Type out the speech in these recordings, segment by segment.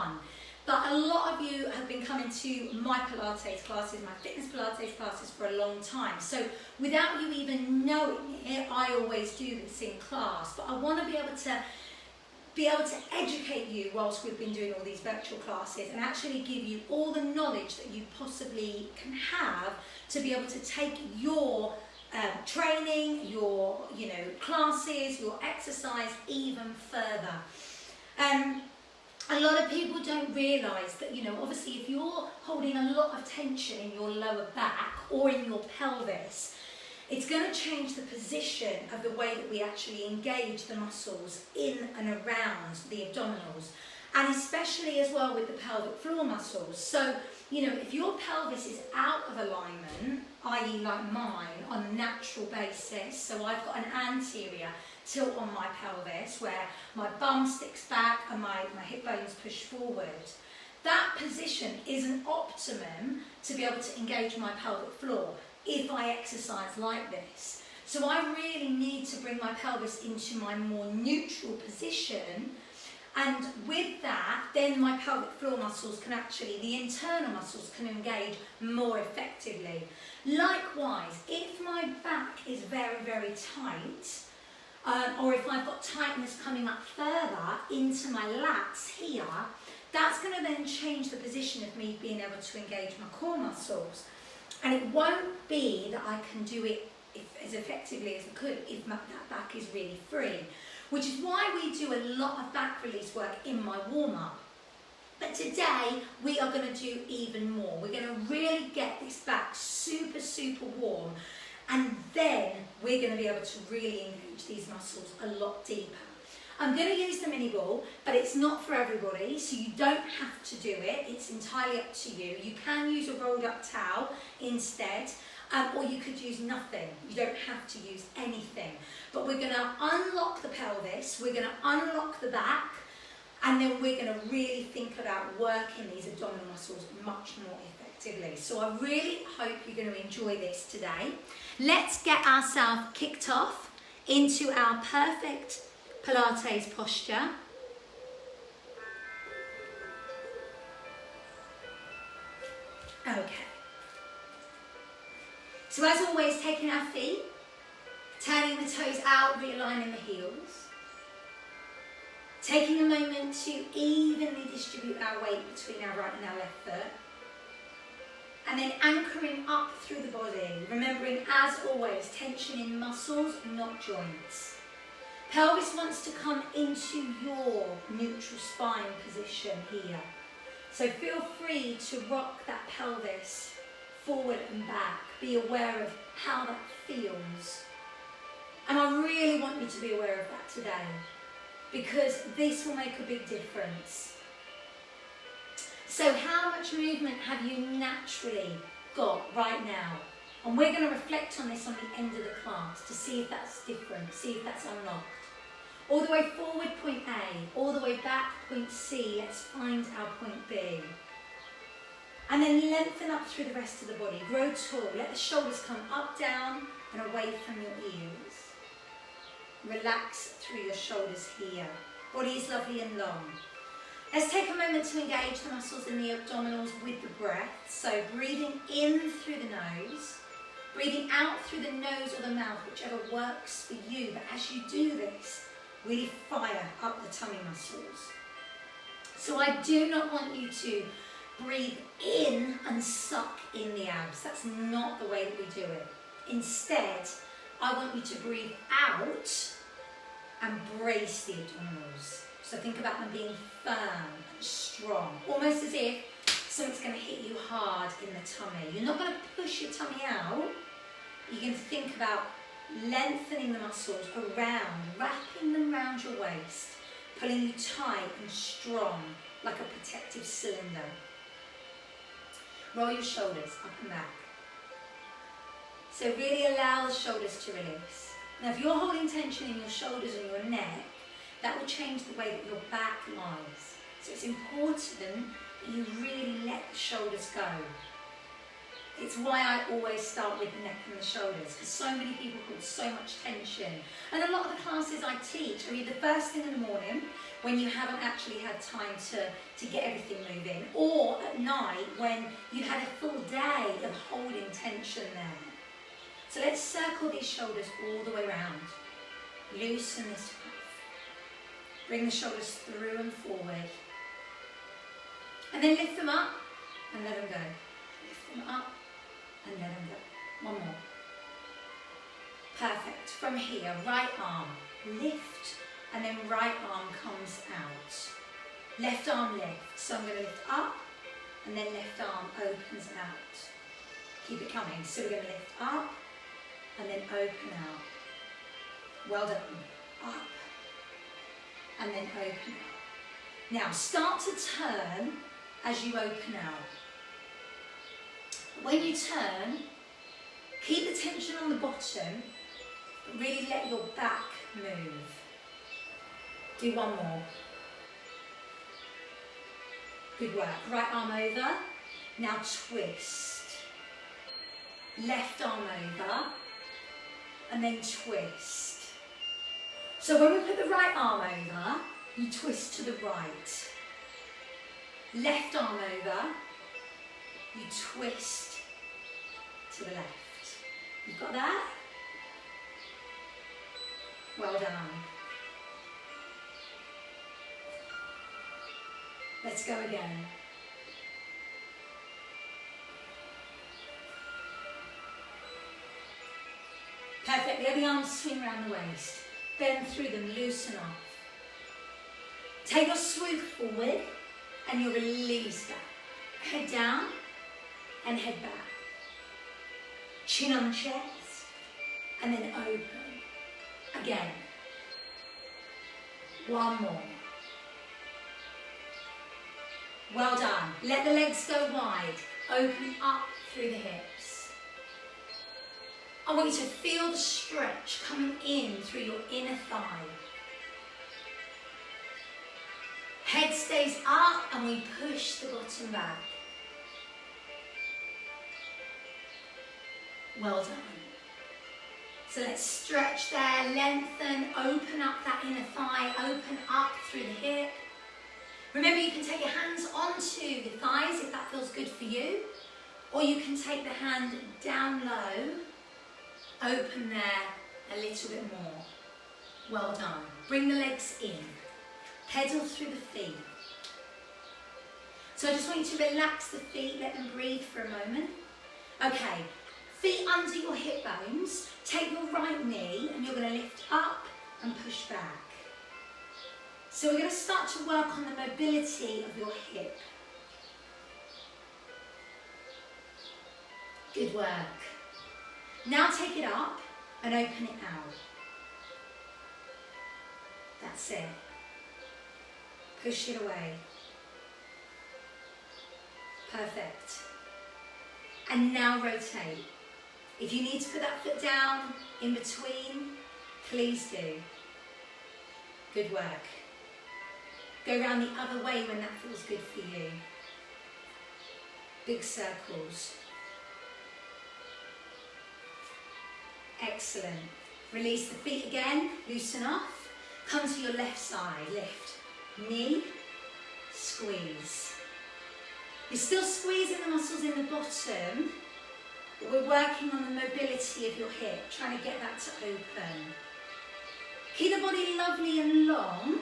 fun. But a lot of you have been coming to my Pilates classes, my fitness Pilates classes for a long time. So without you even knowing it, I always do this in class. But I want to be able to educate you whilst we've been doing all these virtual classes and actually give you all the knowledge that you possibly can have to be able to take your training, your classes, your exercise even further. A lot of people don't realise that, obviously if you're holding a lot of tension in your lower back or in your pelvis, it's going to change the position of the way that we actually engage the muscles in and around the abdominals, and especially as well with the pelvic floor muscles. So, if your pelvis is out of alignment, i.e. like mine, on a natural basis, so I've got an anterior tilt on my pelvis where my bum sticks back and my hip bones push forward, that position is an optimum to be able to engage my pelvic floor if I exercise like this. So I really need to bring my pelvis into my more neutral position, and with that then my pelvic floor muscles can actually, the internal muscles can engage more effectively. Likewise, if my back is very, very tight, or if I've got tightness coming up further into my lats here, that's going to then change the position of me being able to engage my core muscles. And it won't be that I can do it as effectively as I could if that back is really free, which is why we do a lot of back release work in my warm-up. But today we are going to do even more. We're going to really get this back super, super warm, and then we're going to be able to really engage these muscles a lot deeper. I'm going to use the mini ball, but it's not for everybody, so you don't have to do it. It's entirely up to you. You can use a rolled up towel instead, or you could use nothing. You don't have to use anything. But we're going to unlock the pelvis, we're going to unlock the back, and then we're going to really think about working these abdominal muscles much more effectively. So I really hope you're going to enjoy this today. Let's get ourselves kicked off into our perfect Pilates posture. Okay. So as always, taking our feet, turning the toes out, realigning the heels. Taking a moment to evenly distribute our weight between our right and our left foot. And then anchoring up through the body, remembering as always, tension in muscles, not joints. Pelvis wants to come into your neutral spine position here. So feel free to rock that pelvis forward and back. Be aware of how that feels. And I really want you to be aware of that today, because this will make a big difference. So how much movement have you naturally got right now? And we're going to reflect on this on the end of the class to see if that's different, see if that's unlocked. All the way forward, point A. All the way back, point C. Let's find our point B. And then lengthen up through the rest of the body. Grow tall. Let the shoulders come up, down, and away from your ears. Relax through your shoulders here. Body is lovely and long. Let's take a moment to engage the muscles in the abdominals with the breath. So breathing in through the nose, breathing out through the nose or the mouth, whichever works for you. But as you do this, really fire up the tummy muscles. So I do not want you to breathe in and suck in the abs. That's not the way that we do it. Instead, I want you to breathe out and brace the abdominals. So think about them being firm and strong, almost as if something's going to hit you hard in the tummy. You're not going to push your tummy out. You're going to think about lengthening the muscles around, wrapping them around your waist, pulling you tight and strong like a protective cylinder. Roll your shoulders up and back. So really allow the shoulders to release. Now if you're holding tension in your shoulders and your neck, that will change the way that your back lies. So it's important that you really let the shoulders go. It's why I always start with the neck and the shoulders, because so many people cause so much tension. And a lot of the classes I teach are either first thing in the morning, when you haven't actually had time to get everything moving, or at night when you've had a full day of holding tension there. So let's circle these shoulders all the way around. Loosen this off. Bring the shoulders through and forward. And then lift them up and let them go. Lift them up and let them go. One more. Perfect. From here, right arm, lift, and then right arm comes out. Left arm lift. So I'm going to lift up, and then left arm opens out. Keep it coming. So we're going to lift up, and then open out. Well done. Up, and then open out. Now start to turn as you open out. When you turn, keep the tension on the bottom, but really let your back move. Do one more. Good work. Right arm over. Now twist. Left arm over. And then twist. So when we put the right arm over, you twist to the right. Left arm over, you twist to the left. You've got that? Well done. Let's go again. Perfect. Let the arms swing around the waist. Bend through them, loosen off. Take your swoop forward and you release that. Head down and head back. Chin on the chest and then open. Again. One more. Well done. Let the legs go wide. Open up through the hips. I want you to feel the stretch coming in through your inner thigh. Head stays up and we push the bottom back. Well done. So let's stretch there, lengthen, open up that inner thigh, open up through the hip. Remember, you can take your hands onto your thighs if that feels good for you, or you can take the hand down low, open there a little bit more. Well done. Bring the legs in. Pedal through the feet. So I just want you to relax the feet, let them breathe for a moment. Okay, feet under your hip bones. Take your right knee and you're going to lift up and push back. So we're going to start to work on the mobility of your hip. Good work. Now take it up and open it out. That's it. Push it away. Perfect. And now rotate. If you need to put that foot down in between, please do. Good work. Go around the other way when that feels good for you. Big circles. Excellent. Release the feet again, loosen off. Come to your left side, lift. Knee, squeeze. You're still squeezing the muscles in the bottom, but we're working on the mobility of your hip, trying to get that to open. Keep the body lovely and long,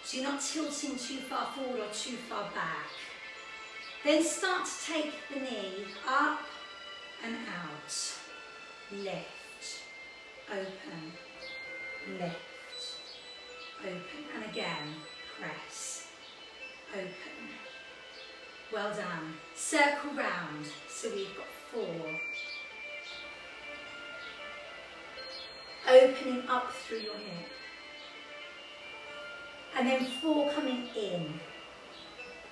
so you're not tilting too far forward or too far back. Then start to take the knee up and out. Lift, open, lift, open, and again, press, open. Well done. Circle round, so we've got 4. Opening up through your hip. And then 4 coming in.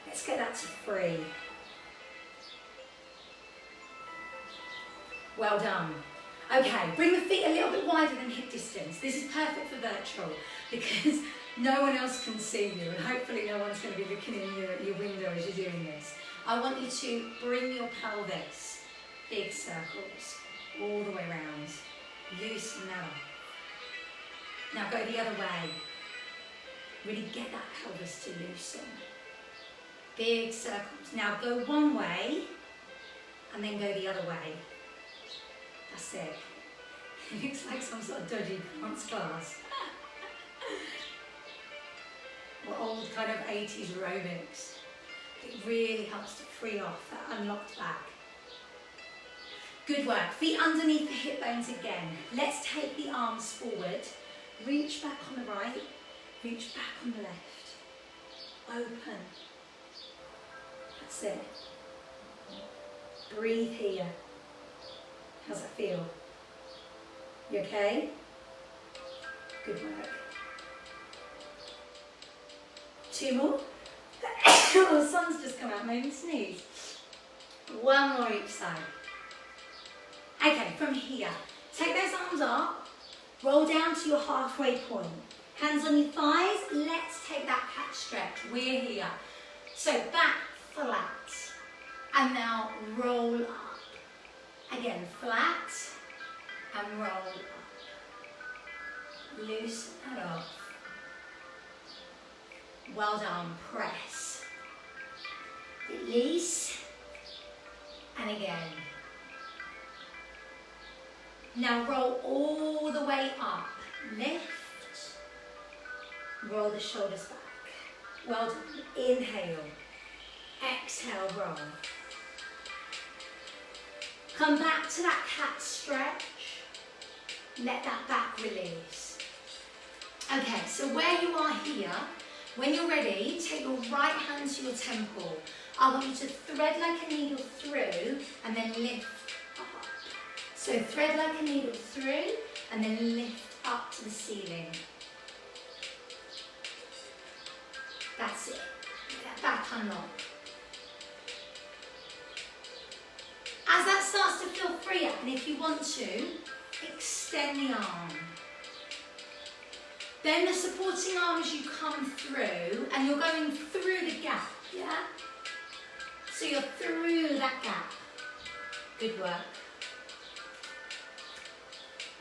Let's get that to 3. Well done. Okay, bring the feet a little bit wider than hip distance. This is perfect for virtual because no one else can see you and hopefully no one's going to be looking in your window as you're doing this. I want you to bring your pelvis, big circles, all the way around. Loosen that up. Now go the other way. Really get that pelvis to loosen. Big circles. Now go one way and then go the other way. That's it. It looks like some sort of dodgy dance class. Or old kind of 80s aerobics. It really helps to free off that unlocked back. Good work. Feet underneath the hip bones again. Let's take the arms forward. Reach back on the right. Reach back on the left. Open. That's it. Breathe here. How's that feel? You okay? Good work. 2 more. Oh, the sun's just come out, made me sneeze. 1 more each side. Okay, from here, take those arms up, roll down to your halfway point. Hands on your thighs, let's take that cat stretch. We're here. So back flat, and now roll up. Again, flat, and roll up. Loosen that off. Well done, press. Release, and again. Now roll all the way up. Lift. Roll the shoulders back. Well done. Inhale. Exhale, roll. Come back to that cat stretch. Let that back release. Okay, so where you are here, when you're ready, take your right hand to your temple. I want you to thread like a needle through and then lift up. So thread like a needle through and then lift up to the ceiling. That's it. Get that back unlocked. As that starts to feel freer, and if you want to, extend the arm. Then the supporting arm as you come through, and you're going through the gap, yeah? So you're through that gap. Good work.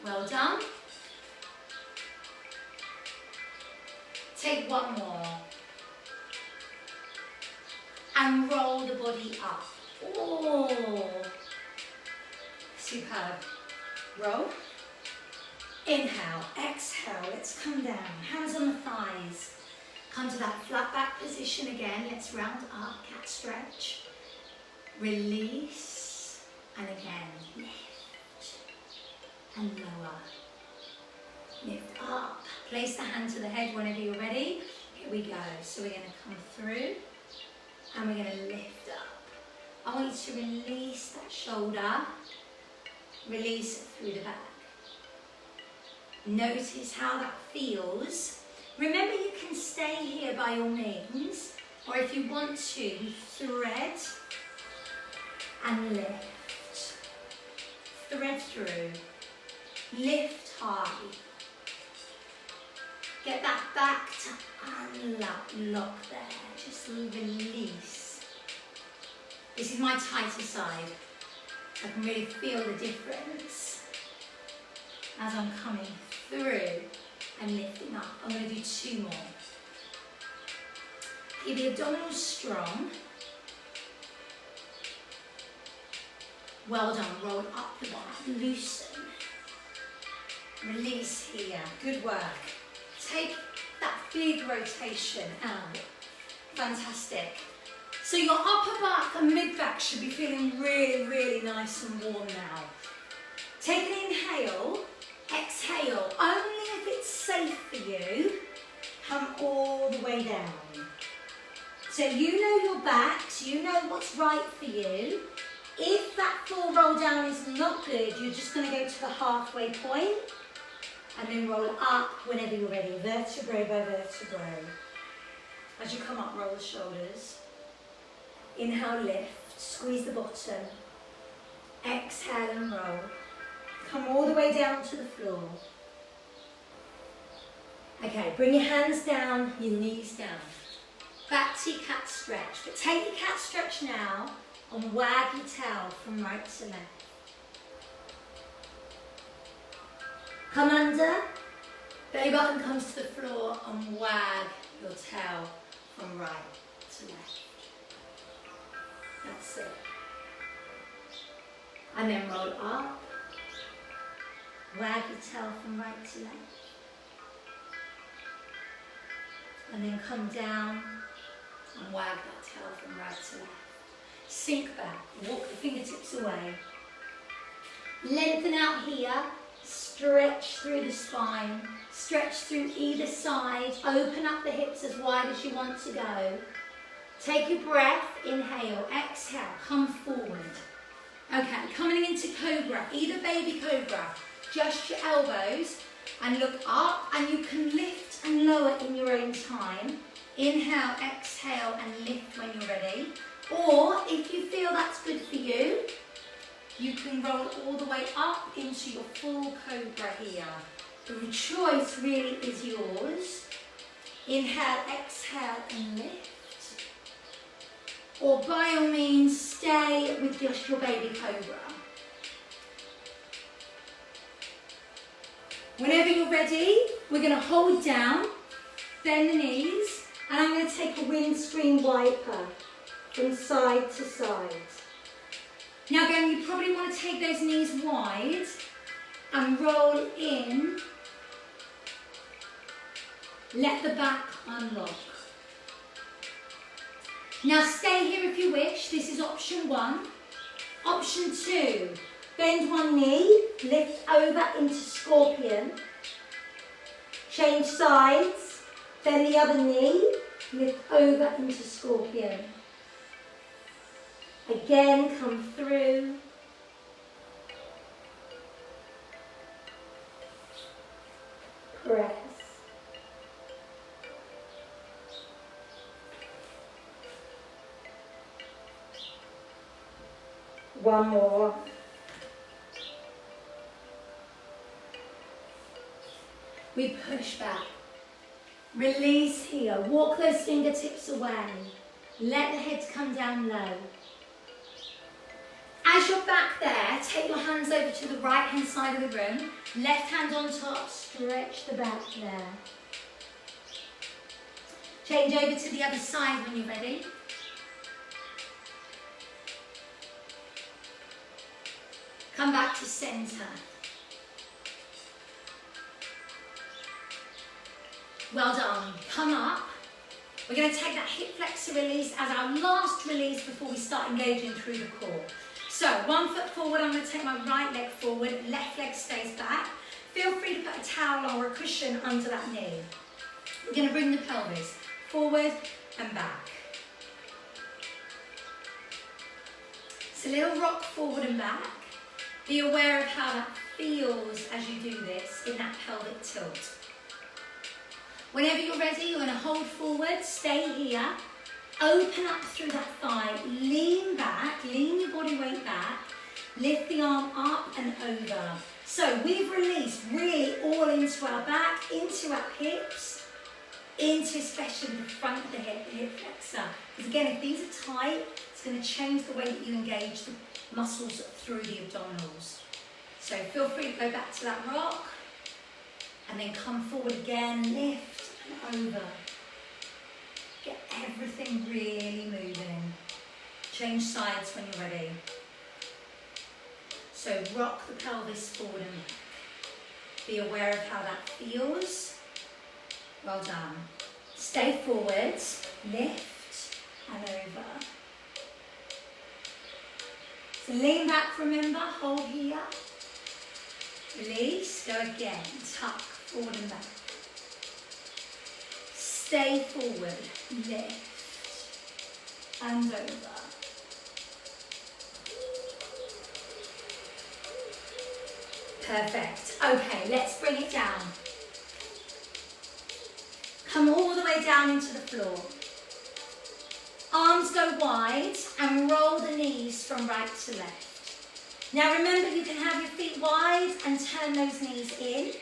Well done. Take 1 more. And roll the body up. Oh, superb. Roll. Inhale, exhale, let's come down. Hands on the thighs. Come to that flat back position again. Let's round up, cat stretch. Release, and again, lift and lower. Lift up. Place the hand to the head whenever you're ready. Here we go. So we're going to come through and we're going to lift up. I want you to release that shoulder. Release it through the back. Notice how that feels. Remember, you can stay here by all means, or if you want to, thread and lift. Thread through. Lift high. Get that back to unlock there. Just release. This is my tighter side. I can really feel the difference as I'm coming through and lifting up. I'm going to do 2 more. Keep the abdominals strong. Well done. Roll up the back. Loosen. Release here. Good work. Take that big rotation out. Fantastic. So your upper back and mid back should be feeling really, really nice and warm now. Take an inhale. Exhale. Only if it's safe for you, come all the way down. So you know your backs, you know what's right for you. If that full roll down is not good, you're just going to go to the halfway point and then roll up whenever you're ready, vertebrae by vertebrae. As you come up, roll the shoulders. Inhale, lift, squeeze the bottom. Exhale and roll. Come all the way down to the floor. Okay, bring your hands down, your knees down. Back to your cat stretch. But take your cat stretch now and wag your tail from right to left. Come under. Belly button comes to the floor and wag your tail from right to left. That's it. And then roll up. Wag your tail from right to left. And then come down and wag that tail from right to left. Sink back, walk the fingertips away. Lengthen out here, stretch through the spine, stretch through either side, open up the hips as wide as you want to go. Take a breath, inhale, exhale, come forward. Okay, coming into cobra, either baby cobra, just your elbows and look up, and you can lift and lower in your own time. Inhale, exhale and lift when you're ready. Or if you feel that's good for you, you can roll all the way up into your full cobra here. The choice really is yours. Inhale, exhale and lift. Or by all means, stay with just your baby cobra. Whenever you're ready, we're going to hold down, bend the knees, and I'm going to take a windscreen wiper from side to side. Now again, you probably want to take those knees wide and roll in. Let the back unlock. Now stay here if you wish. This is option 1. Option 2, bend one knee, lift over into scorpion. Change sides, bend the other knee, lift over into scorpion. Again, come through. Press. One more. We push back. Release here. Walk those fingertips away. Let the head come down low. As you're back there, take your hands over to the right hand side of the room. Left hand on top, stretch the back there. Change over to the other side when you're ready. Come back to center. Well done. Come up. We're going to take that hip flexor release as our last release before we start engaging through the core. So, 1 foot forward, I'm going to take my right leg forward, left leg stays back. Feel free to put a towel or a cushion under that knee. We're going to bring the pelvis forward and back. It's a little rock forward and back. Be aware of how that feels as you do this in that pelvic tilt. Whenever you're ready, you're going to hold forward, stay here. Open up through that thigh, lean back, lean your body weight back, lift the arm up and over. So we've released really all into our back, into our hips, into especially the front of the hip flexor. Because again, if these are tight, it's going to change the way that you engage the muscles through the abdominals. So feel free to go back to that rock and then come forward again, lift and over. Get everything really moving. Change sides when you're ready. So rock the pelvis forward and back. Be aware of how that feels. Well done. Stay forward, lift and over. So lean back, remember, hold here. Release, go again, tuck, forward and back. Stay forward, lift, and over. Perfect. Okay, let's bring it down. Come all the way down into the floor. Arms go wide and roll the knees from right to left. Now remember, you can have your feet wide and turn those knees in,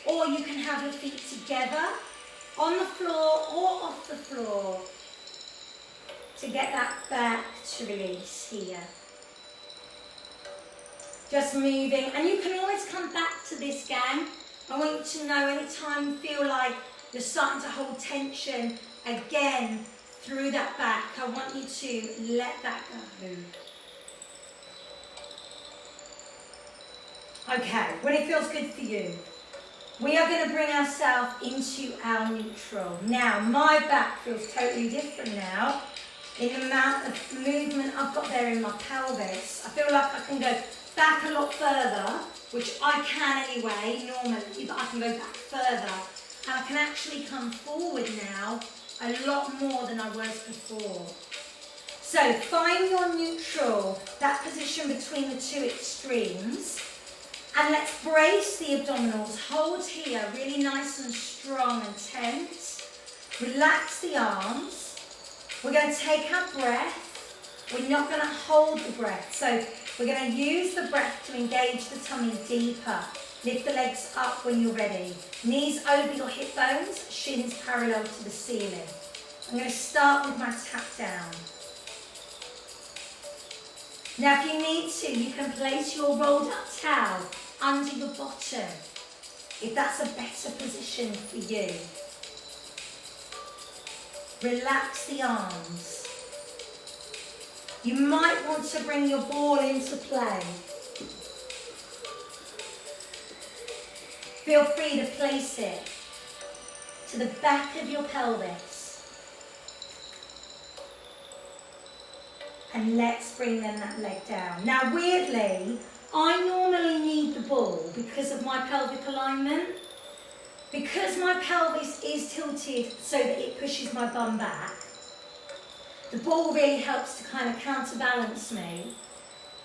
or you can have your feet together on the floor or off the floor to get that back to release here. Just moving, and you can always come back to this, gang. I want you to know anytime you feel like You're starting to hold tension again through that back. I want you to let that go. Okay, when it feels good for you, we are going to bring ourselves into our neutral. Now, my back feels totally different now in the amount of movement I've got there in my pelvis. I feel like I can go back a lot further, which I can anyway, normally, but I can go back further. And I can actually come forward now a lot more than I was before. So find your neutral, that position between the two extremes. And let's brace the abdominals. Hold here, really nice and strong and tense. Relax the arms. We're going to take our breath. We're not going to hold the breath. So we're going to use the breath to engage the tummy deeper. Lift the legs up when you're ready. Knees over your hip bones, shins parallel to the ceiling. I'm going to start with my tap down. Now if you need to, you can place your rolled up towel under your bottom, if that's a better position for you. Relax the arms. You might want to bring your ball into play. Feel free to place it to the back of your pelvis. And let's bring then that leg down. Now weirdly, I normally need the ball because of my pelvic alignment. Because my pelvis is tilted so that it pushes my bum back, the ball really helps to kind of counterbalance me.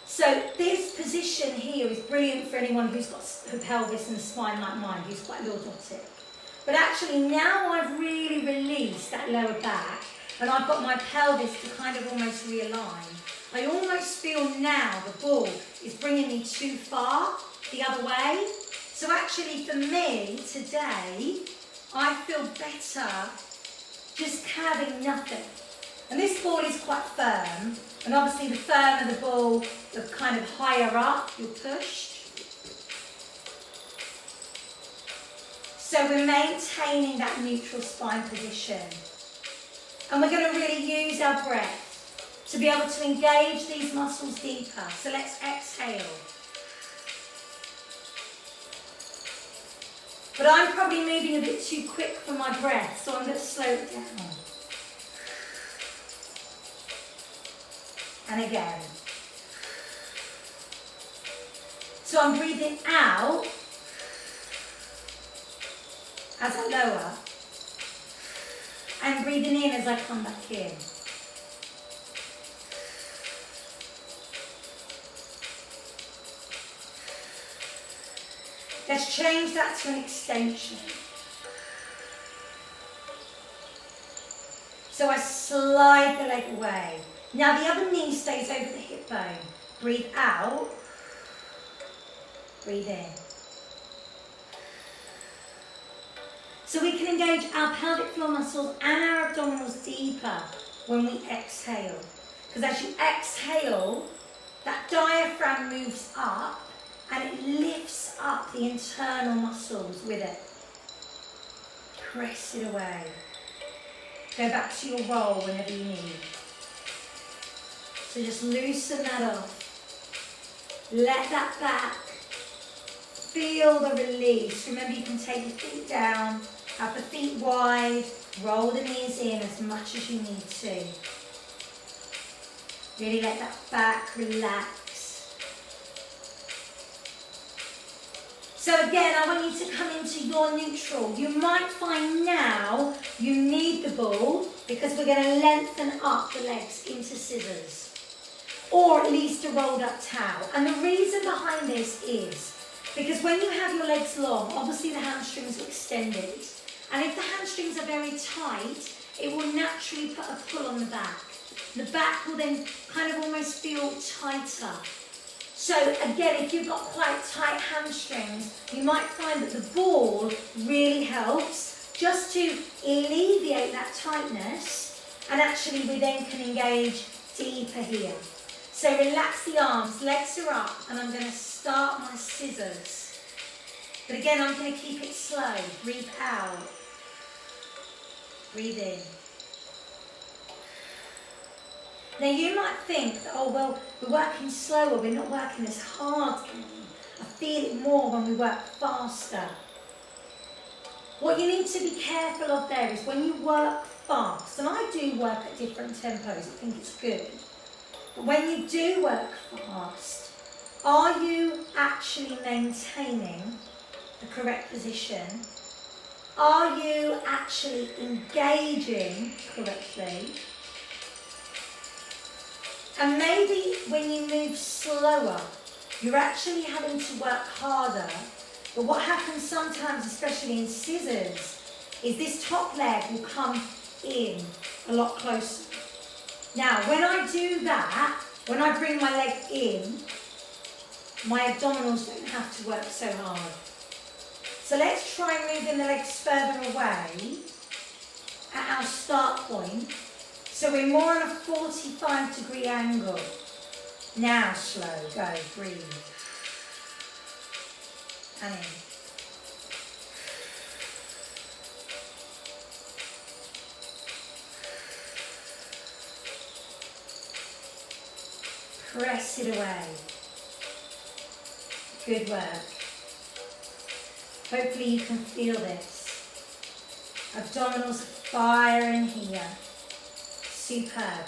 So this position here is brilliant for anyone who's got a pelvis and a spine like mine, who's quite lordotic. But actually now I've really released that lower back and I've got my pelvis to kind of almost realign. I almost feel now the ball is bringing me too far the other way. So actually for me today, I feel better just having nothing. And this ball is quite firm. And obviously the firmer the ball, the kind of higher up you're pushed. So we're maintaining that neutral spine position. And we're going to really use our breath to be able to engage these muscles deeper. So let's exhale. But I'm probably moving a bit too quick for my breath, so I'm going to slow it down. And again. So I'm breathing out as I lower, and breathing in as I come back in. Let's change that to an extension. So I slide the leg away. Now the other knee stays over the hip bone. Breathe out. Breathe in. So we can engage our pelvic floor muscles and our abdominals deeper when we exhale. Because as you exhale, that diaphragm moves up and it lifts up the internal muscles with it. Press it away. Go back to your roll whenever you need. So just loosen that off. Let that back. Feel the release. Remember, you can take your feet down, have the feet wide, roll the knees in as much as you need to. Really let that back relax. So again, I want you to come into your neutral. You might find now you need the ball because we're going to lengthen up the legs into scissors, or at least a rolled up towel. And the reason behind this is because when you have your legs long, obviously the hamstrings are extended. And if the hamstrings are very tight, it will naturally put a pull on the back. The back will then kind of almost feel tighter. So again, if you've got quite tight hamstrings, you might find that the ball really helps just to alleviate that tightness, and actually we then can engage deeper here. So relax the arms, legs are up, and I'm going to start my scissors. But again, I'm going to keep it slow. Breathe out. Breathe in. Now you might think that, oh well, we're working slower, we're not working as hard. I feel it more when we work faster. What you need to be careful of there is when you work fast, and I do work at different tempos, I think it's good, but when you do work fast, are you actually maintaining the correct position? Are you actually engaging correctly? And maybe when you move slower, you're actually having to work harder. But what happens sometimes, especially in scissors, is this top leg will come in a lot closer. Now, when I do that, when I bring my leg in, my abdominals don't have to work so hard. So let's try moving the legs further away at our start point. So we're more on a 45-degree angle. Now slow, go, breathe. And in. Press it away. Good work. Hopefully you can feel this. Abdominals firing here. Superb.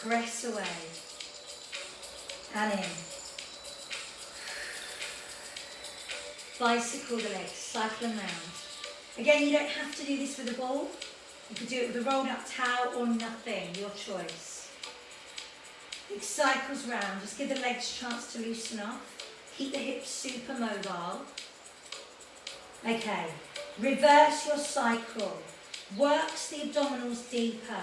Press away. And in. Bicycle the legs, cycle them round. Again, you don't have to do this with a ball. You could do it with a rolled up towel or nothing, your choice. It cycles round, just give the legs a chance to loosen up. Keep the hips super mobile. Okay, reverse your cycle. Works the abdominals deeper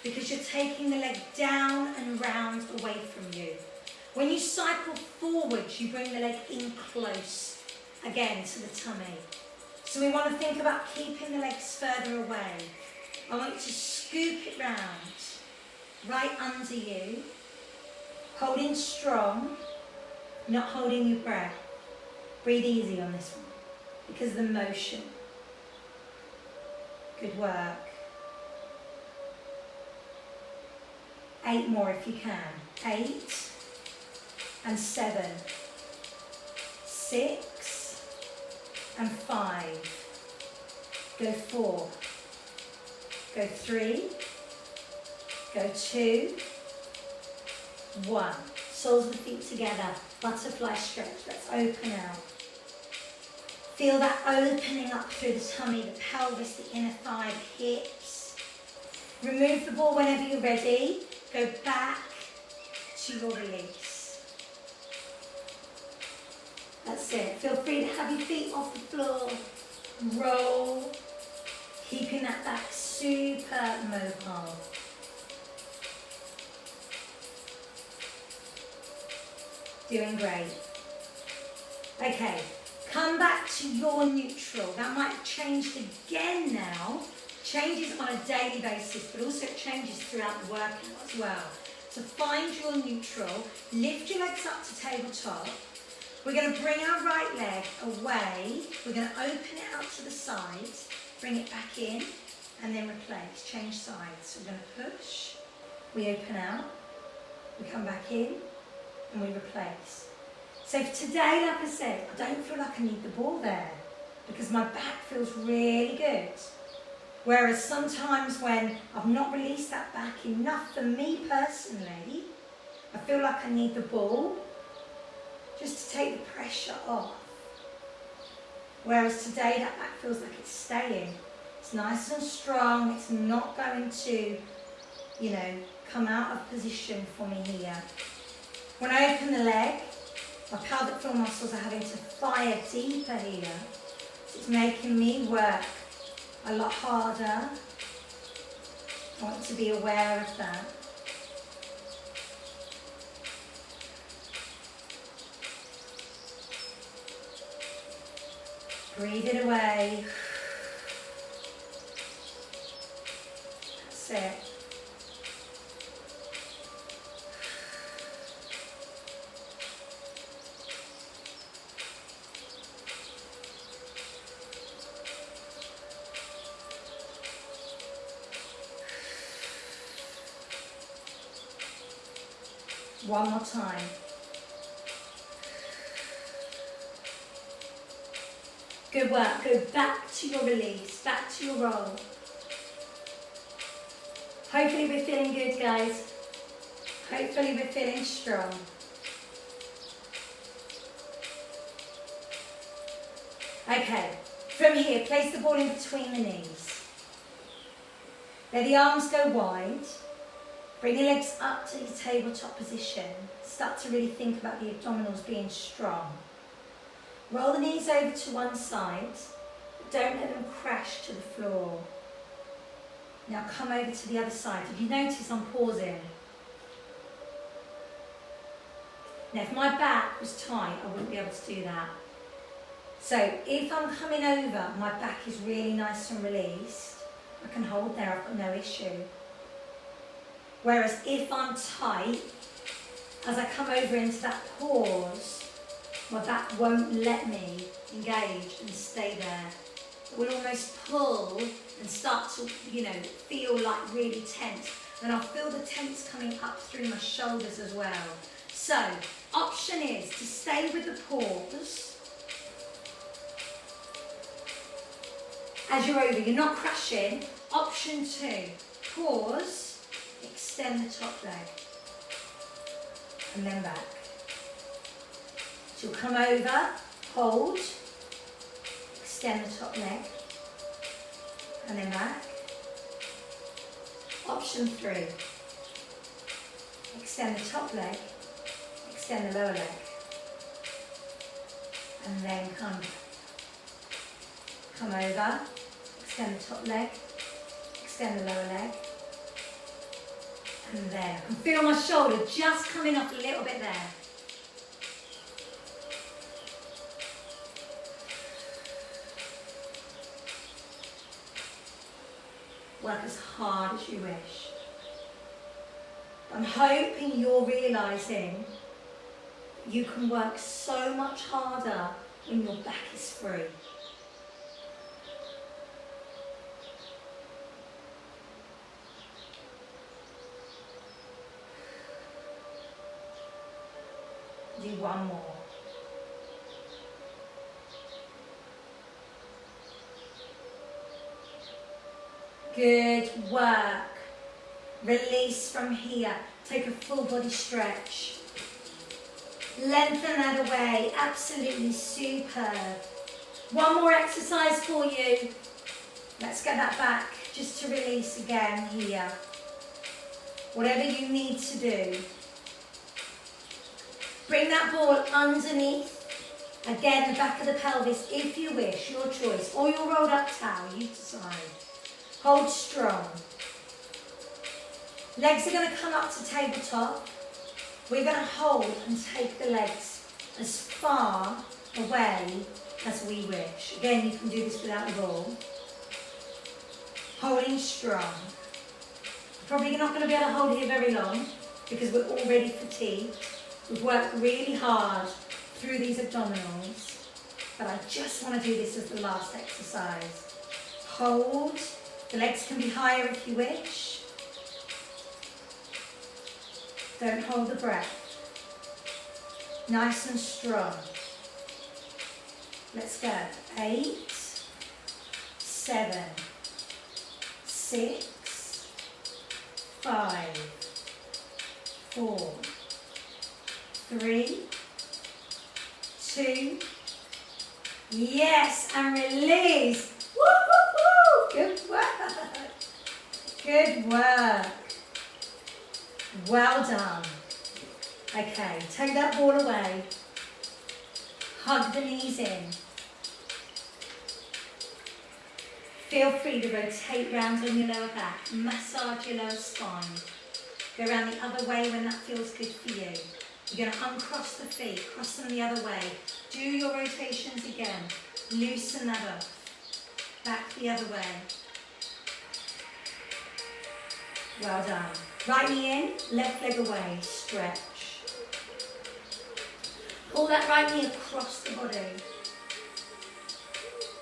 because you're taking the leg down and round away from you. When you cycle forwards, you bring the leg in close again to the tummy. So we want to think about keeping the legs further away. I want you to scoop it round, right under you, holding strong, not holding your breath. Breathe easy on this one because of the motion. Good work. 8 more if you can. 8 and 7, 6 and 5. Go 4. Go 3. Go 2. 1. Soles of the feet together. Butterfly stretch. Let's open out. Feel that opening up through the tummy, the pelvis, the inner thigh, the hips. Remove the ball whenever you're ready. Go back to your release. That's it. Feel free to have your feet off the floor. Roll. Keeping that back super mobile. Doing great. Okay, come back to your neutral. That might have changed again now. Changes on a daily basis, but also it changes throughout the workout as well. So find your neutral, lift your legs up to tabletop. We're going to bring our right leg away. We're going to open it out to the sides, bring it back in, and then replace, change sides. So we're going to push, we open out, we come back in, and we replace. So for today, like I said, I don't feel like I need the ball there because my back feels really good. Whereas sometimes when I've not released that back enough for me personally, I feel like I need the ball just to take the pressure off. Whereas today that back feels like it's staying. It's nice and strong, it's not going to, come out of position for me here. When I open the leg, my pelvic floor muscles are having to fire deeper here. So it's making me work a lot harder. I want to be aware of that. Breathe it away. That's it. One more time. Good work. Go back to your release, back to your roll. Hopefully we're feeling good, guys. Hopefully we're feeling strong. Okay, from here, place the ball in between the knees. Let the arms go wide. Bring your legs up to your tabletop position. Start to really think about the abdominals being strong. Roll the knees over to one side, but don't let them crash to the floor. Now come over to the other side. If you notice, I'm pausing. Now if my back was tight, I wouldn't be able to do that. So if I'm coming over, my back is really nice and released. I can hold there, I've got no issue. Whereas if I'm tight, as I come over into that pause, my back won't let me engage and stay there. It will almost pull and start to, feel like really tense. And I'll feel the tense coming up through my shoulders as well. So, option is to stay with the pause. As you're over, you're not crashing. Option 2, pause, extend the top leg, and then back. So you'll come over, hold, extend the top leg, and then back. Option 3, extend the top leg, extend the lower leg, and then come over, extend the top leg, extend the lower leg, and then I can feel my shoulder just coming up a little bit there. Work as hard as you wish. I'm hoping you're realising you can work so much harder when your back is free. Do one more. Good work. Release from here. Take a full body stretch. Lengthen that away. Absolutely superb. One more exercise for you. Let's get that back just to release again here. Whatever you need to do. Bring that ball underneath. Again, the back of the pelvis, if you wish, your choice. Or your rolled up towel, you decide. Hold strong. Legs are going to come up to tabletop. We're going to hold and take the legs as far away as we wish. Again, you can do this without the ball. Holding strong. Probably not going to be able to hold here very long because we're already fatigued. We've worked really hard through these abdominals, but I just want to do this as the last exercise. Hold. The legs can be higher if you wish. Don't hold the breath. Nice and strong. Let's go. 8, 7, 6, 5, 4, 3, 2, yes, and release. Woo-hoo-hoo! Good work. Good work. Well done. Okay, take that ball away. Hug the knees in. Feel free to rotate round on your lower back. Massage your lower spine. Go around the other way when that feels good for you. You're going to uncross the feet, cross them the other way. Do your rotations again. Loosen that up. Back the other way. Well done. Right knee in, left leg away. Stretch. Pull that right knee across the body.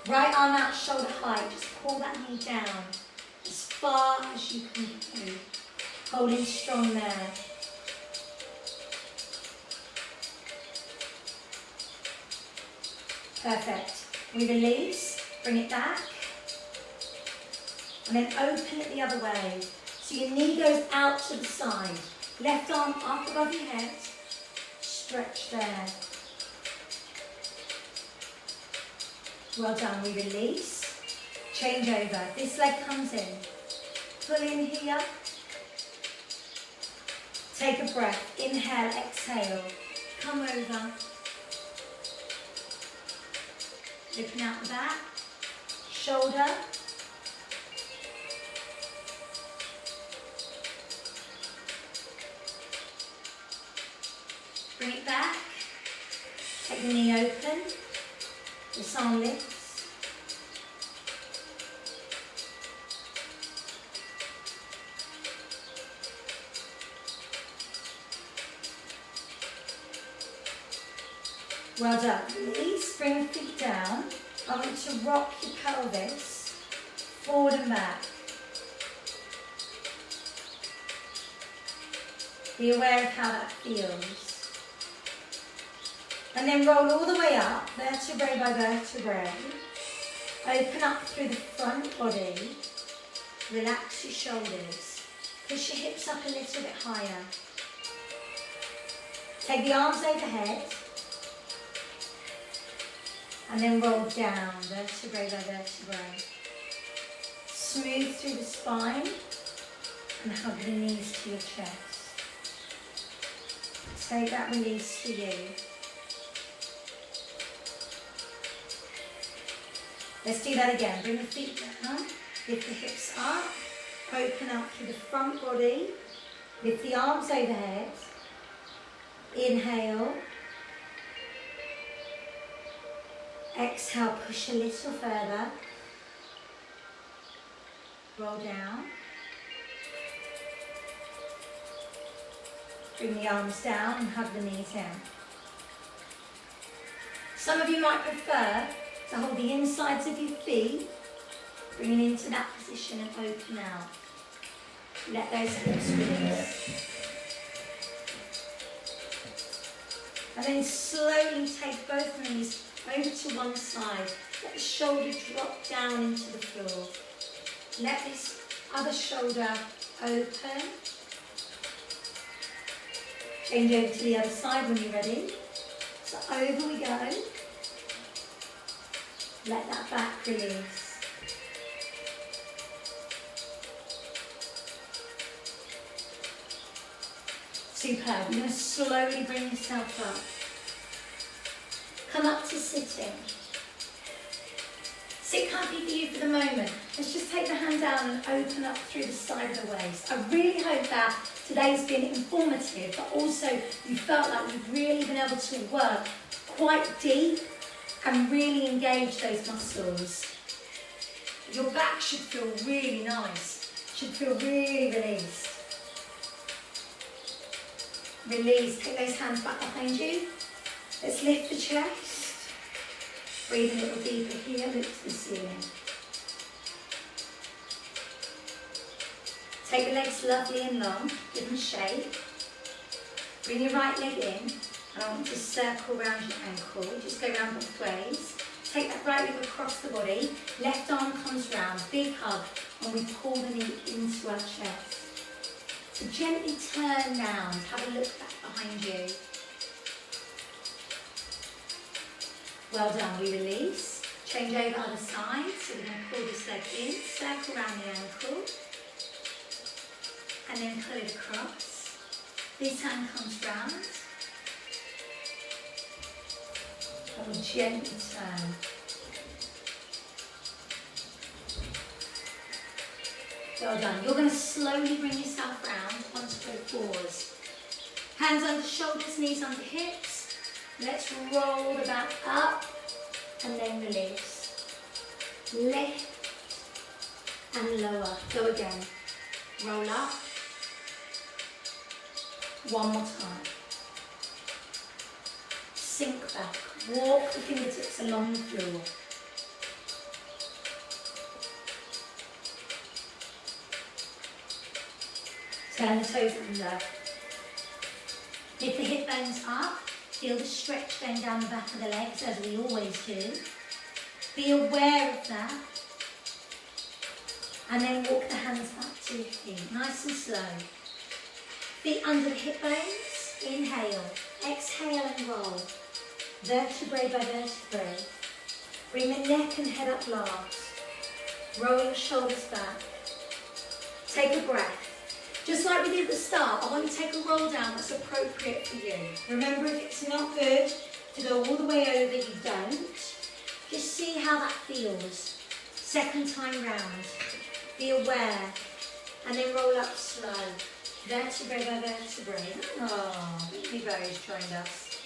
Right arm out, shoulder height. Just pull that knee down as far as you can go. Holding strong there. Perfect. We release, bring it back, and then open it the other way. So your knee goes out to the side. Left arm up above your head, stretch there. Well done, we release, change over. This leg comes in. Pull in here. Take a breath, inhale, exhale. Come over. Open out the back, shoulder. Bring it back. Take the knee open. This arm lifts. Well done. Release, bring your feet down. I want to rock your pelvis forward and back. Be aware of how that feels. And then roll all the way up, vertebrae by vertebrae. Open up through the front body. Relax your shoulders. Push your hips up a little bit higher. Take the arms overhead. And then roll down, vertebrae by vertebrae. Smooth through the spine and hug the knees to your chest. Take that release for you. Let's do that again. Bring the feet down, lift the hips up, open up through the front body, lift the arms overhead, inhale, exhale, push a little further, roll down, bring the arms down and hug the knees in. Some of you might prefer to hold the insides of your feet, bringing into that position and open out. Let those hips release. And then slowly take both knees over to one side. Let the shoulder drop down into the floor. Let this other shoulder open. Change over to the other side when you're ready. So over we go. Let that back release. Superb. You're going to slowly bring yourself up. Come up to sitting. Sit comfy for you for the moment. Let's just take the hand down and open up through the side of the waist. I really hope that today's been informative, but also you felt like you've really been able to work quite deep and really engage those muscles. Your back should feel really nice, should feel really released. Release, take those hands back behind you. Let's lift the chest. Breathe a little deeper here, look to the ceiling. Take the legs lovely and long, give them shape. Bring your right leg in. And I want to circle around your ankle, just go around both ways. Take that right leg across the body, left arm comes round, big hug, and we pull the knee into our chest. So gently turn round, have a look back behind you. Well done, we release. Change over other side, so we're going to pull this leg in, circle around the ankle, and then pull it across. This hand comes round. I will gently turn. Well done. You're going to slowly bring yourself round onto both fours. Hands under shoulders, knees under hips. Let's roll the back up and then release. Lift and lower. Go again. Roll up. One more time. Sink back. Walk the fingertips along the floor. Turn the toes under. Lift the hip bones up. Feel the stretch going down the back of the legs, as we always do. Be aware of that. And then walk the hands back to your feet, nice and slow. Feet under the hip bones, inhale. Exhale and roll. Vertebrae by vertebrae. Bring the neck and head up last. Roll your shoulders back. Take a breath. Just like we did at the start, I want you to take a roll down that's appropriate for you. Remember, if it's not good to go all the way over, you don't. Just see how that feels. Second time round. Be aware. And then roll up slow. Vertebrae by vertebrae. Oh, me bows joined us.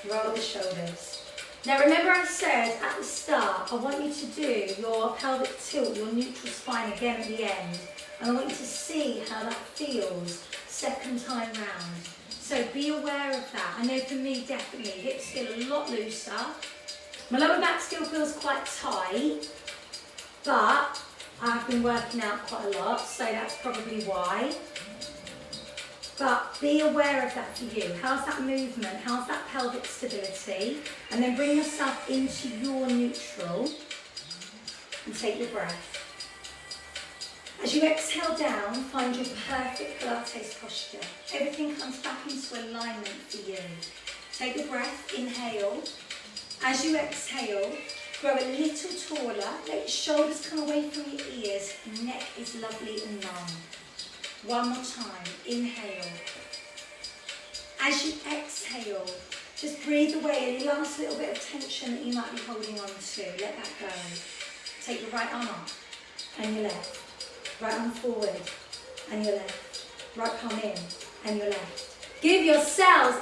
Roll the shoulders. Now remember I said at the start, I want you to do your pelvic tilt, your neutral spine again at the end. And I want you to see how that feels second time round. So be aware of that. I know for me definitely, hips feel a lot looser. My lower back still feels quite tight, but I've been working out quite a lot, so that's probably why. But be aware of that for you. How's that movement? How's that pelvic stability? And then bring yourself into your neutral and take your breath. As you exhale down, find your perfect Pilates posture. Everything comes back into alignment for you. Take a breath, inhale. As you exhale, grow a little taller. Let your shoulders come away from your ears. Neck is lovely and long. One more time, inhale. As you exhale, just breathe away any last little bit of tension that you might be holding on to. Let that go. Take your right arm up and your left. Right arm forward and your left. Right palm in and your left. Give yourselves